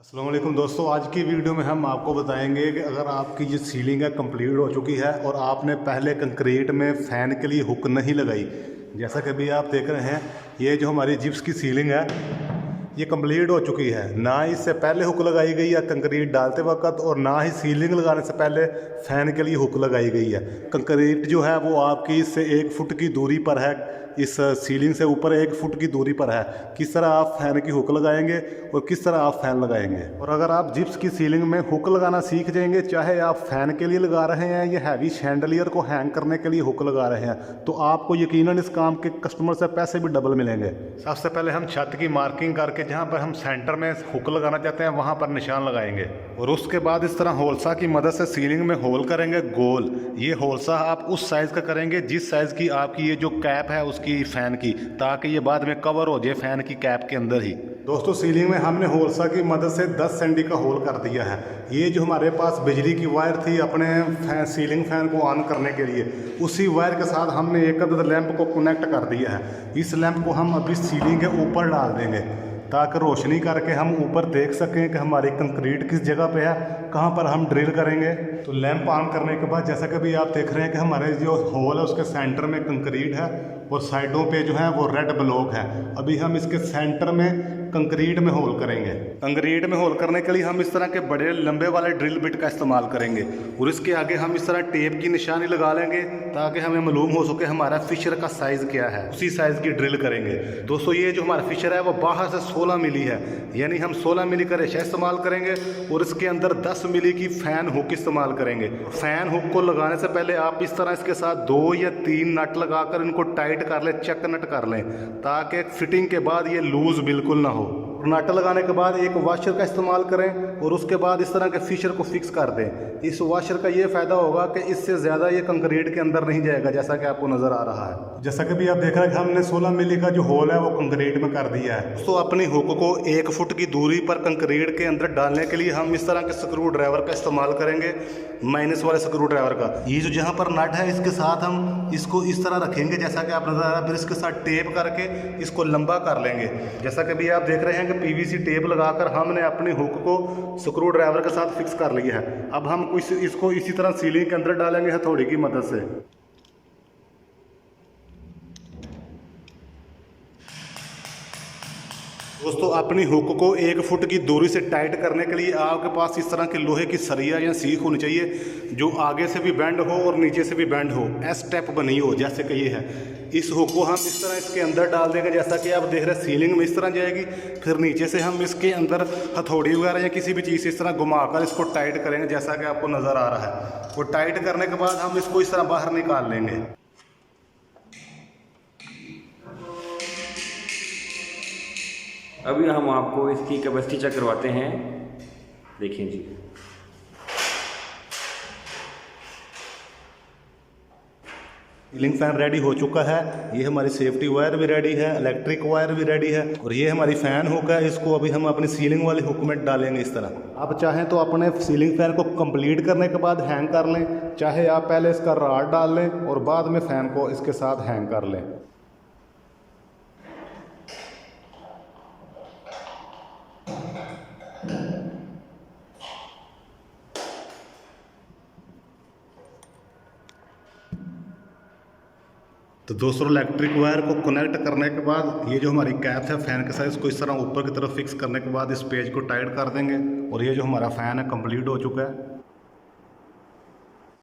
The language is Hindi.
अस्सलाम वालेकुम दोस्तों, आज की वीडियो में हम आपको बताएंगे कि अगर आपकी ये सीलिंग है कंप्लीट हो चुकी है और आपने पहले कंक्रीट में फ़ैन के लिए हुक नहीं लगाई, जैसा कि अभी आप देख रहे हैं ये जो हमारी जिप्स की सीलिंग है ये कंप्लीट हो चुकी है। ना इससे पहले हुक लगाई गई है कंक्रीट डालते वक्त और ना ही सीलिंग लगाने से पहले फ़ैन के लिए हुक लगाई गई है। कंक्रीट जो है वो आपकी इससे 1 फुट की दूरी पर है, इस सीलिंग से ऊपर 1 फुट की दूरी पर है। किस तरह आप फैन की हुक लगाएंगे और किस तरह आप फैन लगाएंगे। और अगर आप जिप्स की सीलिंग में हुक लगाना सीख जाएंगे, चाहे आप फैन के लिए लगा रहे हैं या हैवी शैंडलियर को हैंग करने के लिए हुक लगा रहे हैं, तो आपको यकीनन इस काम के कस्टमर से पैसे भी डबल मिलेंगे। सबसे पहले हम छत की मार्किंग करके जहाँ पर हम सेंटर में हुक लगाना चाहते हैं वहाँ पर निशान लगाएंगे और उसके बाद इस तरह होलसा की मदद से सीलिंग में होल करेंगे गोल। ये होलसा आप उस साइज़ का करेंगे जिस साइज़ की आपकी ये जो कैप है उसकी फैन की, ताकि ये बाद में कवर हो जाए फैन की कैप के अंदर ही। दोस्तों सीलिंग में हमने होलसा की मदद से 10 सेंटी का होल कर दिया है। ये जो हमारे पास बिजली की वायर थी अपने सीलिंग फैन को ऑन करने के लिए, उसी वायर के साथ हमने एक अदद लैंप को कनेक्ट कर दिया है। इस लैंप को हम अभी सीलिंग के ऊपर डाल देंगे ताकि रोशनी करके हम ऊपर देख सकें कि हमारी कंक्रीट किस जगह पे है, कहाँ पर हम ड्रिल करेंगे। तो लैंप ऑन करने के बाद जैसा कि अभी आप देख रहे हैं कि हमारे जो होल है उसके सेंटर में कंक्रीट है और साइडों पे जो है वो रेड ब्लॉक है। अभी हम इसके सेंटर में कंक्रीट में होल करेंगे। कंक्रीट में होल करने के लिए हम इस तरह के बड़े लंबे वाले ड्रिल बिट का इस्तेमाल करेंगे और इसके आगे हम इस तरह टेप की निशानी लगा लेंगे ताकि हमें मालूम हो सके हमारा फिशर का साइज़ क्या है, उसी साइज़ की ड्रिल करेंगे। दोस्तों ये जो हमारा फिशर है वो बाहर से 16 मिली है, यानी हम 16 मिली का रेशा इस्तेमाल करेंगे और इसके अंदर 10 मिली की फैन हुक इस्तेमाल करेंगे। फैन हुक को लगाने से पहले आप इस तरह इसके साथ 2 या 3 नट लगाकर इनको टाइट कर लें, चक नट कर लें, ताकि फिटिंग के बाद ये लूज बिल्कुल ना हो। नट लगाने के बाद एक वाशर का इस्तेमाल करें और उसके बाद इस तरह के फिशर को फिक्स कर दें। इस वाशर का ये फ़ायदा होगा कि इससे ज़्यादा ये कंक्रीट के अंदर नहीं जाएगा, जैसा कि आपको नज़र आ रहा है। जैसा कि भी आप देख रहे हैं कि हमने 16 मिली का जो होल है वो कंक्रीट में कर दिया है। तो अपनी हुक को 1 फुट की दूरी पर कंक्रीट के अंदर डालने के लिए हम इस तरह के स्क्रू ड्राइवर का इस्तेमाल करेंगे, माइनस वाले स्क्रू ड्राइवर का। ये जो जहाँ पर नट है इसके साथ हम इसको इस तरह रखेंगे जैसा कि आप नजर आ रहा है, फिर इसके साथ टेप करके इसको लंबा कर लेंगे। जैसा कि भी आप देख रहे हैं कि पीवीसी टेप लगाकर हमने अपनी हुक को स्क्रू ड्राइवर के साथ फिक्स कर लिया है। अब हम इसको इसी तरह सीलिंग के अंदर डालेंगे हथौड़ी की मदद से। दोस्तों अपनी हुक को 1 फुट की दूरी से टाइट करने के लिए आपके पास इस तरह के लोहे की सरिया या सीख होनी चाहिए जो आगे से भी बेंड हो और नीचे से भी बेंड हो, एस स्टेप बनी हो, जैसे कि ये है। इस हुक को हम इस तरह इसके अंदर डाल देंगे, जैसा कि आप देख रहे हैं सीलिंग में इस तरह जाएगी। फिर नीचे से हम इसके अंदर हथौड़ी वगैरह या किसी भी चीज़ से इस तरह घुमाकर इसको टाइट करेंगे, जैसा कि आपको नज़र आ रहा है। वो टाइट करने के बाद हम इसको इस तरह बाहर निकाल लेंगे। अभी हम आपको इसकी कैपेसिटी चेक करवाते हैं। देखिए जी, सीलिंग फैन रेडी हो चुका है। ये हमारी सेफ्टी वायर भी रेडी है, इलेक्ट्रिक वायर भी रेडी है और ये हमारी फैन हुक है। इसको अभी हम अपनी सीलिंग वाली हुक में डालेंगे इस तरह। आप चाहें तो अपने सीलिंग फैन को कंप्लीट करने के बाद हैंग कर लें, चाहे आप पहले इसका रॉड डाल लें और बाद में फैन को इसके साथ हैंग कर लें। तो दोस्तों इलेक्ट्रिक वायर को कनेक्ट करने के बाद ये जो हमारी कैप है फैन के साथ, इसको इस तरह ऊपर की तरफ फिक्स करने के बाद इस पेज को टाइट कर देंगे और ये जो हमारा फ़ैन है कंप्लीट हो चुका है।